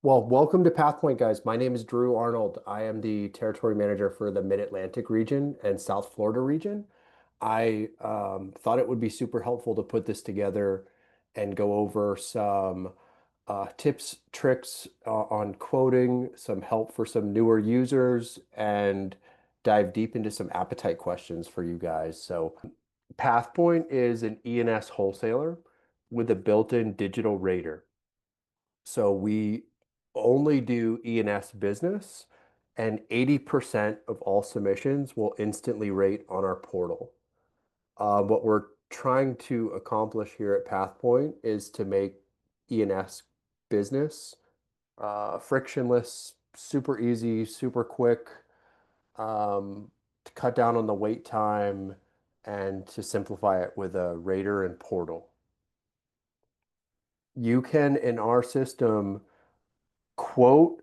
Well, welcome to Pathpoint, guys. My name is Drew Arnold. I am the territory manager for the Mid-Atlantic region and South Florida region. I thought it would be super helpful to put this together and go over some tips, tricks on quoting, some help for some newer users, and dive deep into some appetite questions for you guys. So, Pathpoint is an E&S wholesaler with a built-in digital rater. So we only do E&S business, and 80% of all submissions will instantly rate on our portal. What we're trying to accomplish here at Pathpoint is to make E&S business frictionless, super easy, super quick, to cut down on the wait time, and to simplify it with a rater and portal. You can, in our system, quote,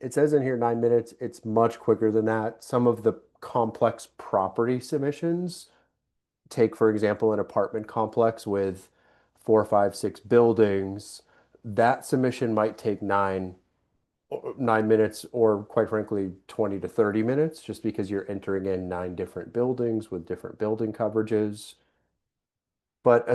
it says in here 9 minutes. It's much quicker than that. Some of the complex property submissions take, for example, an apartment complex with four, five, six buildings. That submission might take 9 minutes, or quite frankly, 20 to 30 minutes, just because you're entering in nine different buildings with different building coverages. But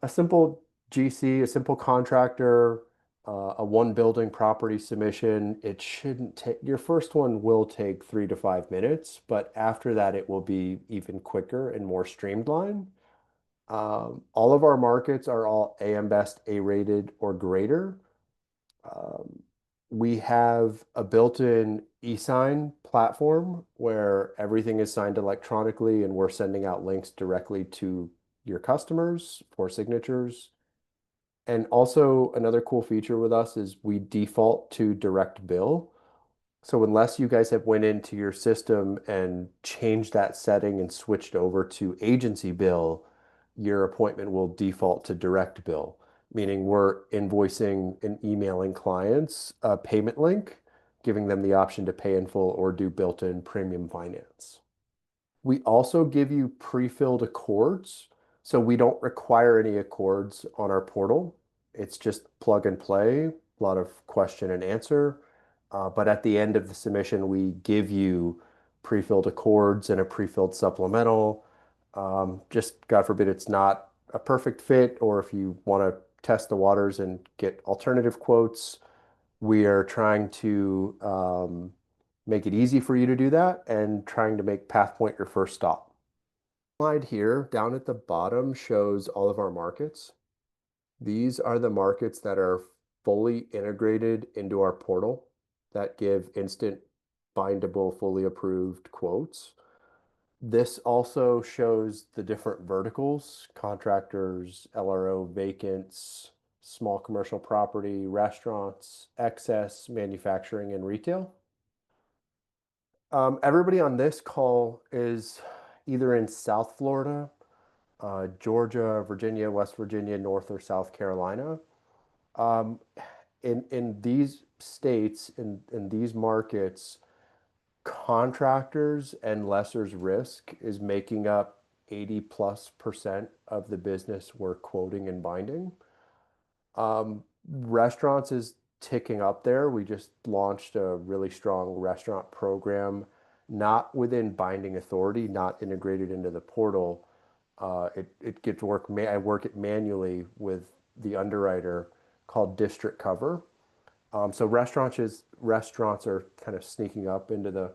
a simple GC, a simple contractor, a one building property submission, it shouldn't take, your first one will take 3 to 5 minutes, but after that, it will be even quicker and more streamlined. All of our markets are all AM Best A rated or greater. Um, we have a built-in e-sign platform where everything is signed electronically, and we're sending out links directly to your customers for signatures. And also another cool feature with us is we default to direct bill. So unless you guys have went into your system and changed that setting and switched over to agency bill, your appointment will default to direct bill, meaning we're invoicing and emailing clients a payment link, giving them the option to pay in full or do built-in premium finance. We also give you pre-filled accords, so we don't require any accords on our portal. It's just plug and play, a lot of question and answer. But at the end of the submission, we give you pre-filled accords and a pre-filled supplemental. Just God forbid it's not a perfect fit, or if you want to test the waters and get alternative quotes, we are trying to make it easy for you to do that and trying to make Pathpoint your first stop. Slide here down at the bottom shows all of our markets. These are the markets that are fully integrated into our portal that give instant bindable, fully approved quotes. This also shows the different verticals: contractors, LRO, vacants, small commercial property, restaurants, excess, manufacturing, and retail. Everybody on this call is either in South Florida, Georgia, Virginia, West Virginia, North or South Carolina. Um, in these states, in these markets, contractors and lessors risk is making up 80+% of the business we're quoting and binding. Restaurants is ticking up there. We just launched a really strong restaurant program, not within binding authority, not integrated into the portal. It gets work. I work it manually with the underwriter, called District Cover. So restaurants are kind of sneaking up into the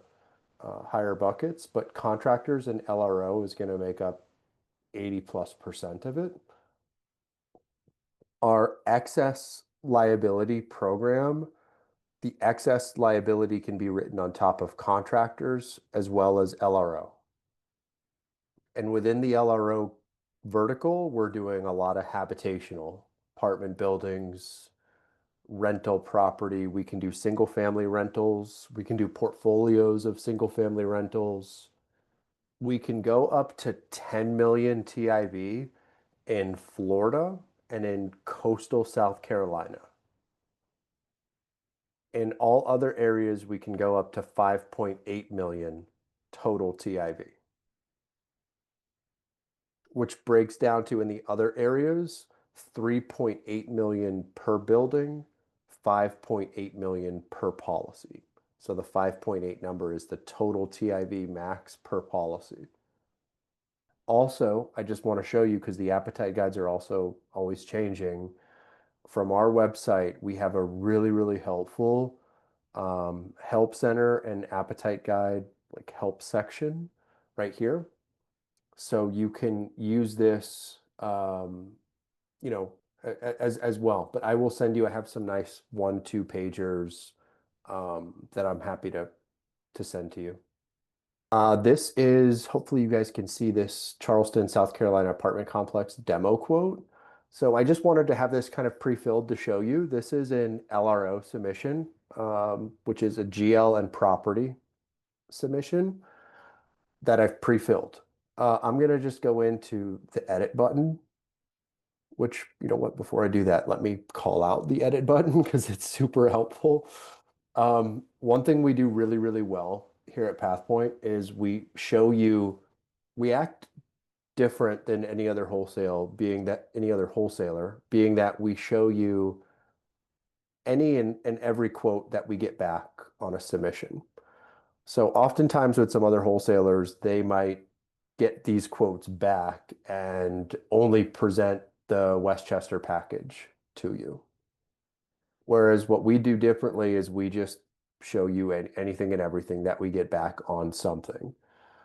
higher buckets, but contractors and LRO is going to make up 80+% of it. Our excess liability program, the excess liability can be written on top of contractors as well as LRO. And within the LRO vertical, we're doing a lot of habitational apartment buildings, rental property. We can do single family rentals. We can do portfolios of single family rentals. We can go up to 10 million TIV in Florida and in coastal South Carolina. In all other areas, we can go up to 5.8 million total TIV, which breaks down to, in the other areas, 3.8 million per building, 5.8 million per policy. So the 5.8 number is the total TIV max per policy. Also, I just want to show you because the appetite guides are also always changing. From our website, we have a really, really helpful help center and appetite guide, like help section right here. So you can use this, as well. But I will send you, I have some nice 1, 2 pagers that I'm happy to send to you. This is, hopefully you guys can see this Charleston, South Carolina apartment complex demo quote. So I just wanted to have this kind of pre-filled to show you. This is an LRO submission, which is a GL and property submission that I've pre-filled. I'm going to just go into the edit button, which, you know what, before I do that, let me call out the edit button because it's super helpful. One thing we do really, really well here at Pathpoint is we act different than any other wholesaler, being that we show you any and every quote that we get back on a submission. So oftentimes with some other wholesalers, they might get these quotes back and only present the Westchester package to you. Whereas what we do differently is we just show you anything and everything that we get back on something.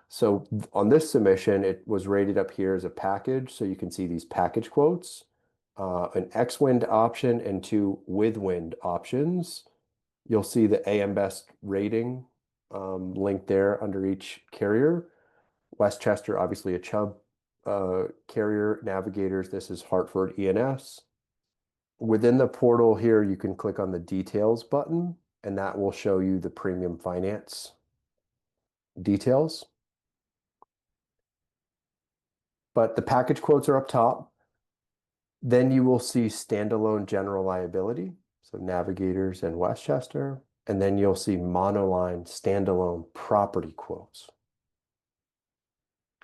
So on this submission, it was rated up here as a package. So you can see these package quotes, an X-Wind option and 2 with wind options. You'll see the AM Best rating link there under each carrier. Westchester, obviously a Chubb carrier. Navigators, this is Hartford ENS. Within the portal here, you can click on the details button, and that will show you the premium finance details. But the package quotes are up top. Then you will see standalone general liability, so Navigators and Westchester. And then you'll see monoline standalone property quotes.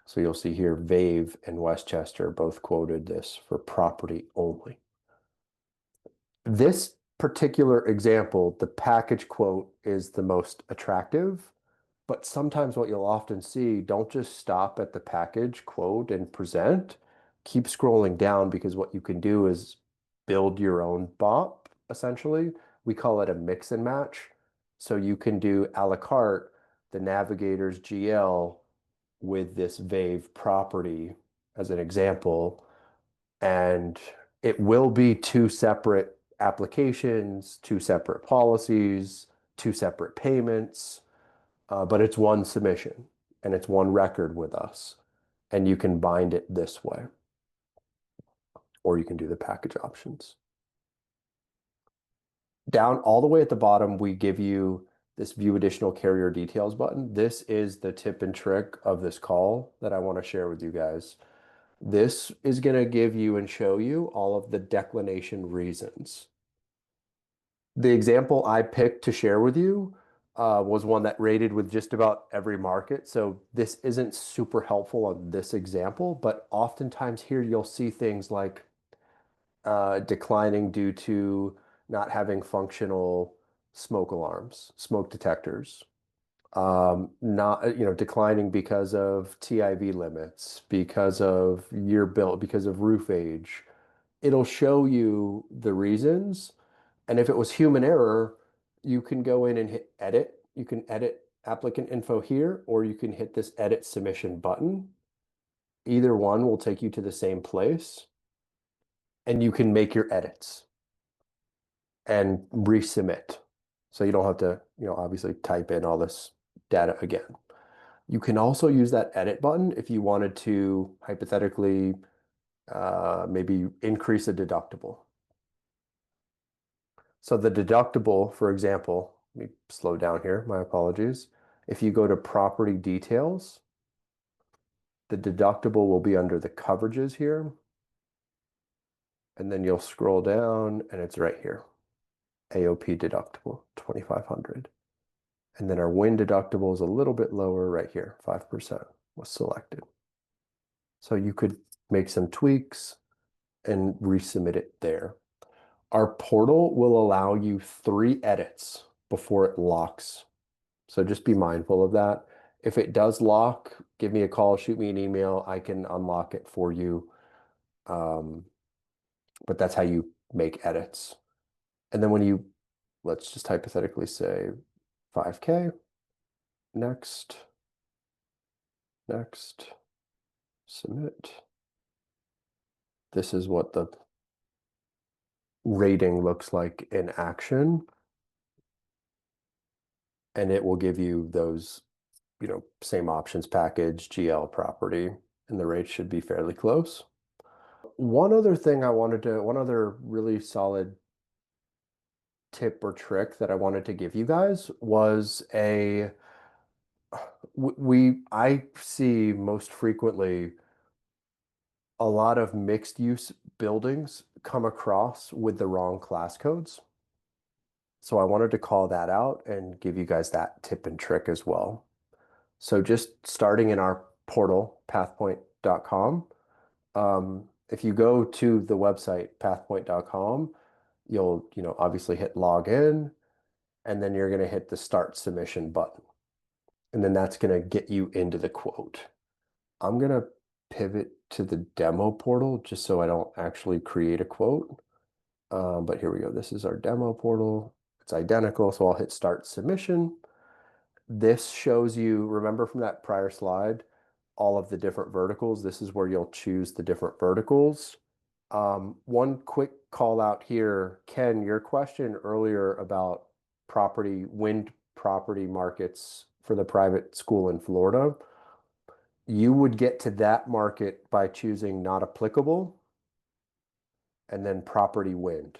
So you'll see here, Vave and Westchester both quoted this for property only. This particular example, the package quote is the most attractive, but sometimes what you'll often see, don't just stop at the package quote and present. Keep scrolling down because what you can do is build your own BOP, essentially. We call it a mix and match. So you can do a la carte the Navigators GL with this Vave property as an example, and it will be 2 separate applications, 2 separate policies, 2 separate payments, but it's one submission and it's one record with us, and you can bind it this way, or you can do the package options. Down all the way at the bottom, we give you this view additional carrier details button. This is the tip and trick of this call that I want to share with you guys. This is going to give you and show you all of the declination reasons. The example I picked to share with you was one that rated with just about every market. So this isn't super helpful on this example, but oftentimes here you'll see things like declining due to not having functional smoke alarms, smoke detectors, not, declining because of TIV limits, because of year built, because of roof age. It'll show you the reasons. And if it was human error, you can go in and hit edit. You can edit applicant info here, or you can hit this edit submission button. Either one will take you to the same place, and you can make your edits and resubmit. So you don't have to, obviously type in all this data again. You can also use that edit button if you wanted to hypothetically maybe increase a deductible. So the deductible, for example, let me slow down here, my apologies. If you go to property details, the deductible will be under the coverages here. And then you'll scroll down and it's right here. AOP deductible, 2,500. And then our wind deductible is a little bit lower right here, 5% was selected. So you could make some tweaks and resubmit it there. Our portal will allow you 3 edits before it locks. So just be mindful of that. If it does lock, give me a call, shoot me an email. I can unlock it for you. Um, but that's how you make edits. And then let's just hypothetically say 5K, next, next, submit. This is what the rating looks like in action. And it will give you those, same options package, GL property, and the rates should be fairly close. One other really solid tip or trick that I wanted to give you guys was I see most frequently a lot of mixed use buildings come across with the wrong class codes. So I wanted to call that out and give you guys that tip and trick as well. So just starting in our portal, pathpoint.com, if you go to the website, pathpoint.com, you'll, obviously hit login, and then you're going to hit the start submission button. And then that's going to get you into the quote. I'm going to pivot to the demo portal just so I don't actually create a quote. But here we go. This is our demo portal. It's identical. So I'll hit start submission. This shows you, remember from that prior slide, all of the different verticals. This is where you'll choose the different verticals. One quick call out here, Ken, your question earlier about wind property markets for the private school in Florida, you would get to that market by choosing not applicable and then property wind.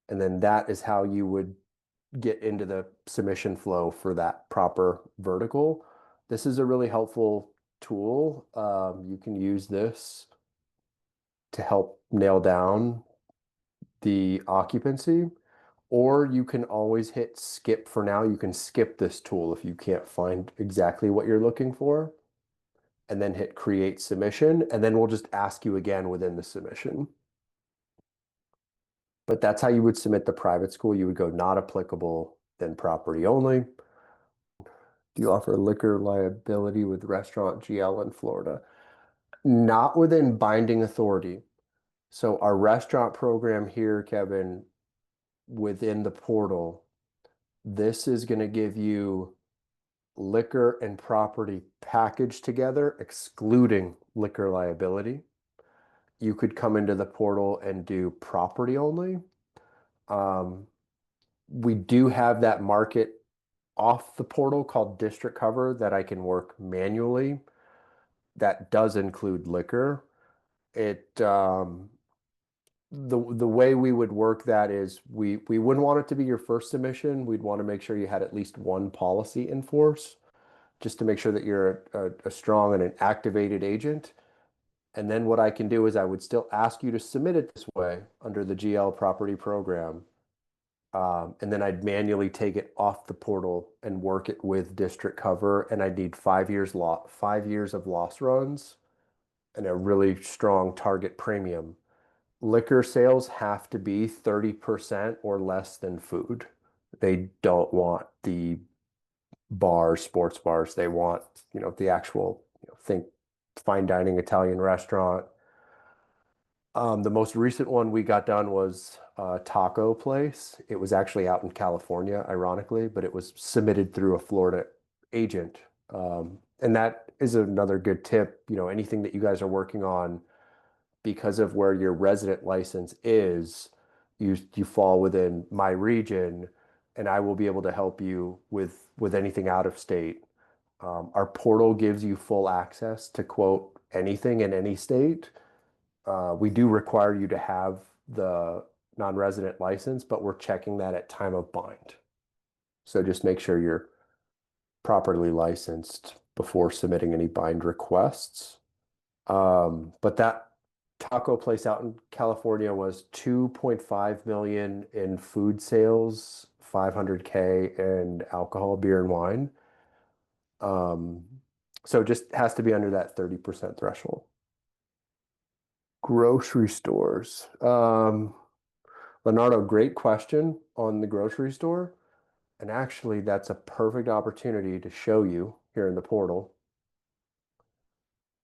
And then that is how you would get into the submission flow for that proper vertical. This is a really helpful tool. You can use this to help nail down the occupancy, or you can always hit skip for now. You can skip this tool if you can't find exactly what you're looking for, and then hit create submission, and then we'll just ask you again within the submission. But that's how you would submit the private school. You would go not applicable, then property only. Do you offer liquor liability with restaurant GL in Florida? Not within binding authority. So our restaurant program here, Kevin, within the portal, this is going to give you liquor and property packaged together, excluding liquor liability. You could come into the portal and do property only. We do have that market off the portal called district cover that I can work manually. That does include liquor. The way we would work that is we wouldn't want it to be your first submission. We'd want to make sure you had at least one policy in force, just to make sure that you're a strong and an activated agent. And then what I can do is I would still ask you to submit it this way under the GL property program. And then I'd manually take it off the portal and work it with district cover. And I'd need 5 years of loss runs and a really strong target premium. Liquor sales have to be 30% or less than food. They don't want the bars, sports bars. They want, the actual, think fine dining Italian restaurant. The most recent one we got done was a taco place. It was actually out in California, ironically, but it was submitted through a Florida agent. And that is another good tip. Anything that you guys are working on, because of where your resident license is, you fall within my region, and I will be able to help you with anything out of state. Our portal gives you full access to quote anything in any state. We do require you to have the non-resident license, but we're checking that at time of bind. So just make sure you're properly licensed before submitting any bind requests. But that taco place out in California was 2.5 million in food sales, 500K in alcohol, beer and wine. So it just has to be under that 30% threshold. Grocery stores. Leonardo, great question on the grocery store. And actually, that's a perfect opportunity to show you here in the portal.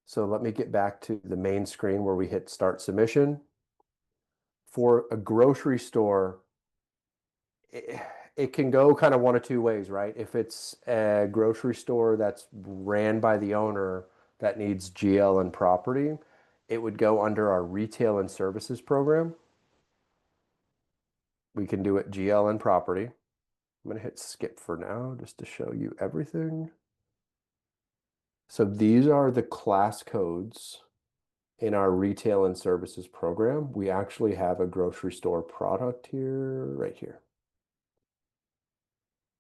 So let me get back to the main screen where we hit start submission. For a grocery store, it can go kind of one of two ways, right? If it's a grocery store that's ran by the owner that needs GL and property, it would go under our retail and services program. We can do it GL and property. I'm going to hit skip for now just to show you everything. So these are the class codes in our retail and services program. We actually have a grocery store product here, right here.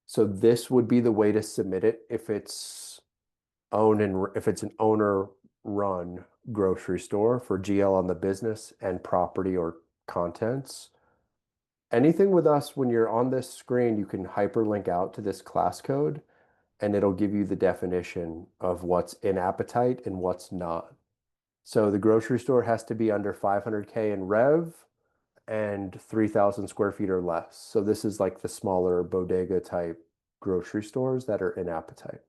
So this would be the way to submit it if it's if it's an owner run grocery store for GL on the business and property or contents. Anything with us, when you're on this screen, you can hyperlink out to this class code and it'll give you the definition of what's in appetite and what's not. So the grocery store has to be under 500K in rev and 3,000 square feet or less. So this is like the smaller bodega type grocery stores that are in appetite.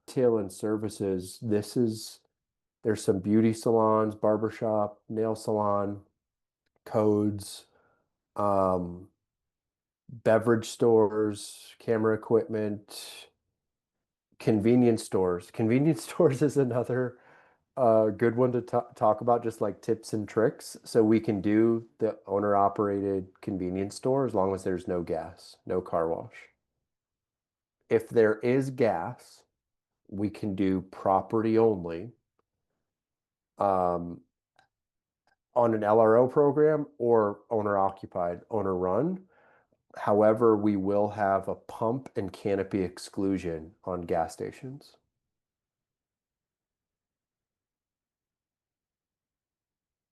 Retail and services, there's some beauty salons, barbershop, nail salon, codes, um, beverage stores, camera equipment, convenience stores. Convenience stores is another good one to talk about, just like tips and tricks. So we can do the owner operated convenience store as long as there's no gas, no car wash. If there is gas, we can do property only um, on an LRO program or owner occupied, owner run. However, we will have a pump and canopy exclusion on gas stations.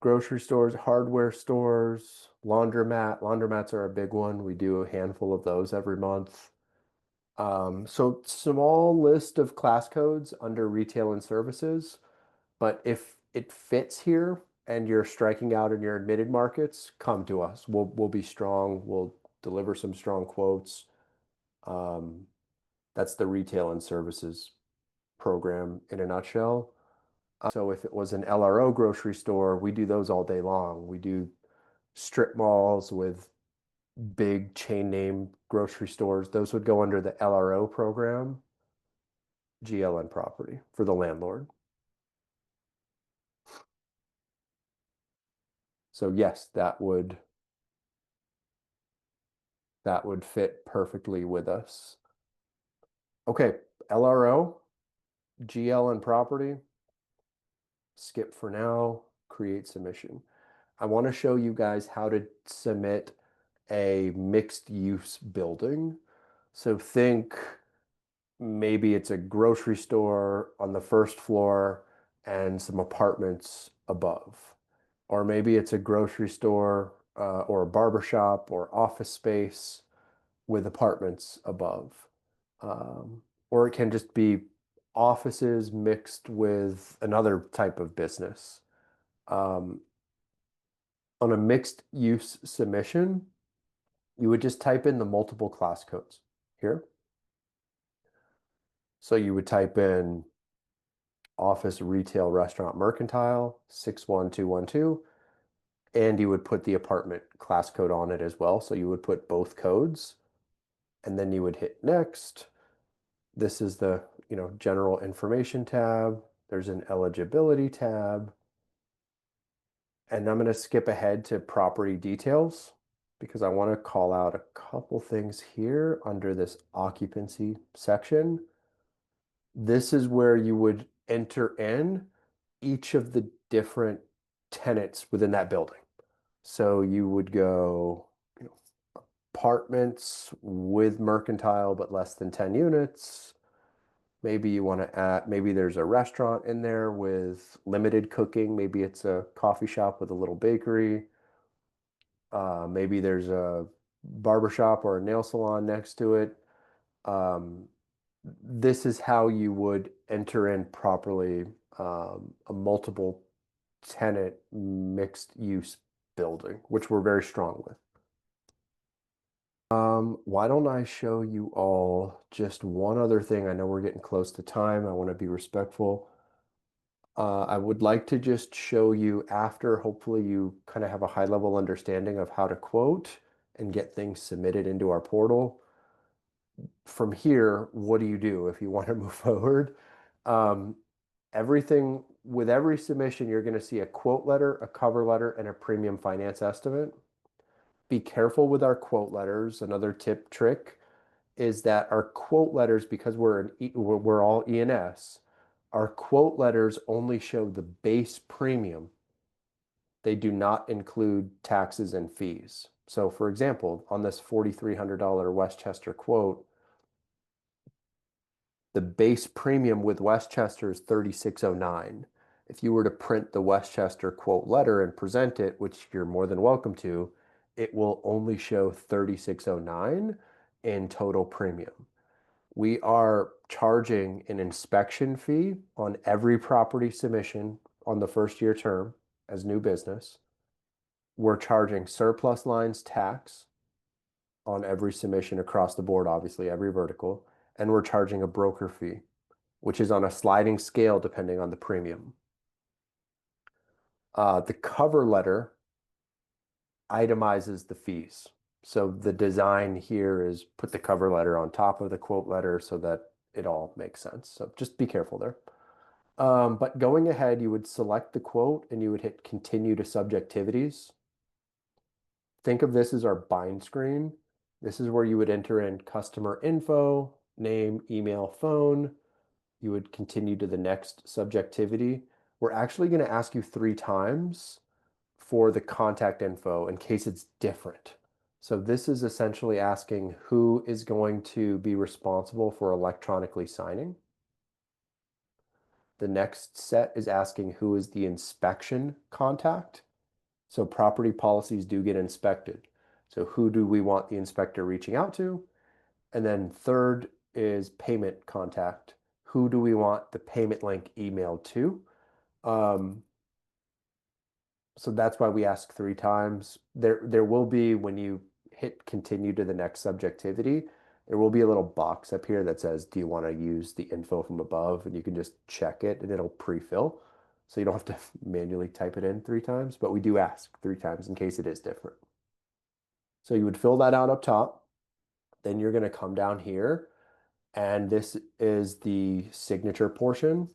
Grocery stores, hardware stores, laundromat. Laundromats are a big one. We do a handful of those every month. So small list of class codes under retail and services, but if it fits here and you're striking out in your admitted markets, come to us. We'll be strong. We'll deliver some strong quotes. Um, that's the retail and services program in a nutshell. So if it was an LRO grocery store, we do those all day long. We do strip malls with big chain name grocery stores. Those would go under the LRO program, GLN property for the landlord. So yes, that would fit perfectly with us. Okay, LRO, GLN property, skip for now, create submission. I want to show you guys how to submit a mixed use building. So think maybe it's a grocery store on the first floor and some apartments above. Or maybe it's a grocery store or a barber shop or office space with apartments above. Or it can just be offices mixed with another type of business. Um, on a mixed use submission, you would just type in the multiple class codes here. So you would type in office, retail, restaurant, mercantile, 61212, and you would put the apartment class code on it as well. So you would put both codes and then you would hit next. This is the, general information tab. There's an eligibility tab. And I'm going to skip ahead to property details because I want to call out a couple things here under this occupancy section. This is where you would enter in each of the different tenants within that building. So you would go, apartments with mercantile but less than 10 units. Maybe you want to add, maybe there's a restaurant in there with limited cooking. Maybe it's a coffee shop with a little bakery. Maybe there's a barber shop or a nail salon next to it. Um, this is how you would enter in properly a multiple tenant mixed use building, which we're very strong with. Why don't I show you all just one other thing? I know we're getting close to time. I want to be respectful. I would like to just show you after, hopefully you kind of have a high level understanding of how to quote and get things submitted into our portal. From here, what do you do if you want to move forward? Um, Everything with every submission, you're going to see a quote letter, a cover letter, and a premium finance estimate. Be careful with our quote letters. Another tip trick is that our quote letters, because we're all E&S, our quote letters only show the base premium. They do not include taxes and fees. So for example, on this $4,300 Westchester quote, the base premium with Westchester is 3609. If you were to print the Westchester quote letter and present it, which you're more than welcome to, it will only show 3609 in total premium. We are charging an inspection fee on every property submission on the first year term as new business. We're charging surplus lines tax on every submission across the board, obviously, every vertical. And we're charging a broker fee, which is on a sliding scale depending on the premium. The cover letter itemizes the fees. So the design here is put the cover letter on top of the quote letter so that it all makes sense. So just be careful there. But going ahead, you would select the quote and you would hit continue to subjectivities. Think of this as our bind screen. This is where you would enter in customer info, name, email, phone. You would continue to the next subjectivity. We're actually going to ask you 3 times for the contact info in case it's different. So this is essentially asking who is going to be responsible for electronically signing. The next set is asking who is the inspection contact. So property policies do get inspected. So who do we want the inspector reaching out to? And then third is payment contact. Who do we want the payment link emailed to? Um, so that's why we ask 3 times. There will be, when you hit continue to the next subjectivity, there will be a little box up here that says, do you want to use the info from above? And you can just check it and it'll pre-fill. So you don't have to manually type it in 3 times, but we do ask 3 times in case it is different. So you would fill that out up top. Then you're going to come down here, and this is the signature portion.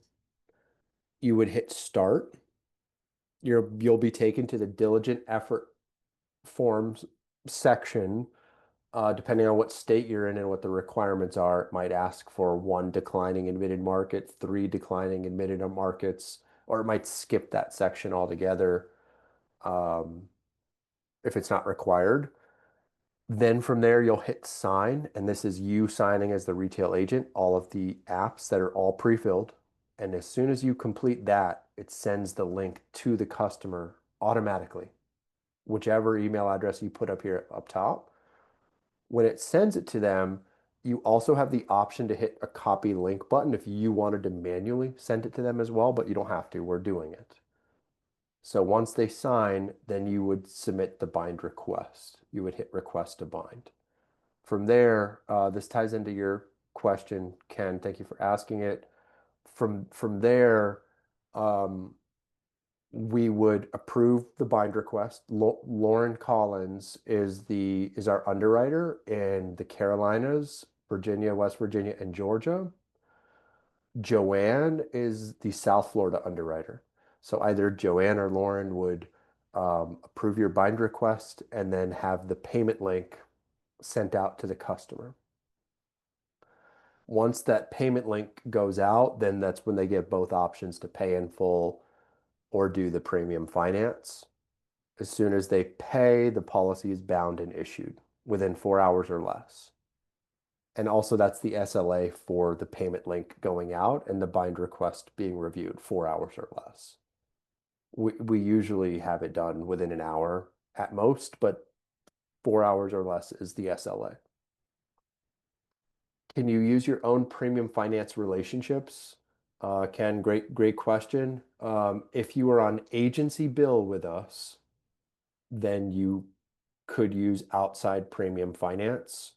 You would hit start. You'll be taken to the diligent effort forms section. Depending on what state you're in and what the requirements are, it might ask for 1 declining admitted market, 3 declining admitted markets, or it might skip that section altogether if it's not required. Then from there, you'll hit sign, and this is you signing as the retail agent, all of the apps that are all pre-filled. And as soon as you complete that, it sends the link to the customer automatically, whichever email address you put up here up top. When it sends it to them, you also have the option to hit a copy link button if you wanted to manually send it to them as well, but you don't have to. We're doing it. So once they sign, then you would submit the bind request. You would hit request to bind. From there, this ties into your question, Ken. Thank you for asking it. From there, we would approve the bind request. Lauren Collins is our underwriter in the Carolinas, Virginia, West Virginia, and Georgia. Joanne is the South Florida underwriter. So either Joanne or Lauren would approve your bind request and then have the payment link sent out to the customer. Once that payment link goes out, then that's when they get both options to pay in full or do the premium finance. As soon as they pay, the policy is bound and issued within 4 hours or less. And also that's the SLA for the payment link going out and the bind request being reviewed 4 hours or less. We usually have it done within an hour at most, but 4 hours or less is the SLA. Can you use your own premium finance relationships? Ken, great question. If you are on agency bill with us, then you could use outside premium finance.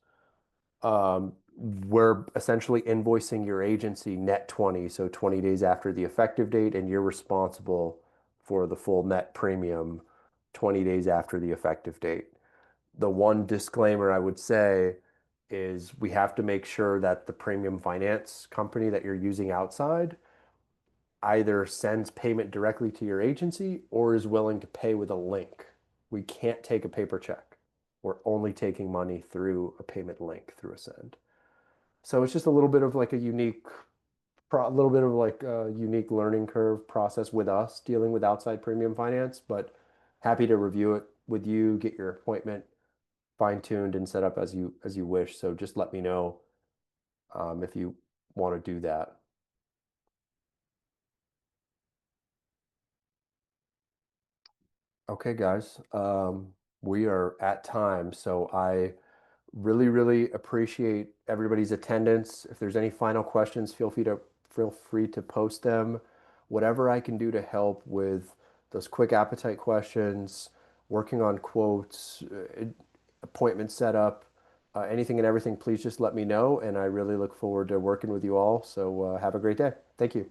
We're essentially invoicing your agency net 20, so 20 days after the effective date, and you're responsible for the full net premium 20 days after the effective date. The one disclaimer I would say is we have to make sure that the premium finance company that you're using outside either sends payment directly to your agency or is willing to pay with a link. We can't take a paper check. We're only taking money through a payment link through a send. So it's just a little bit of like a unique, a little bit of like a unique learning curve process with us dealing with outside premium finance, but happy to review it with you, get your appointment fine-tuned and set up as you wish. So just let me know if you want to do that. Okay, guys, we are at time, so I really appreciate everybody's attendance. If there's any final questions, feel free to post them. Whatever I can do to help with those quick appetite questions, working on quotes, appointment setup, anything and everything, please just let me know. And I really look forward to working with you all. So have a great day. Thank you.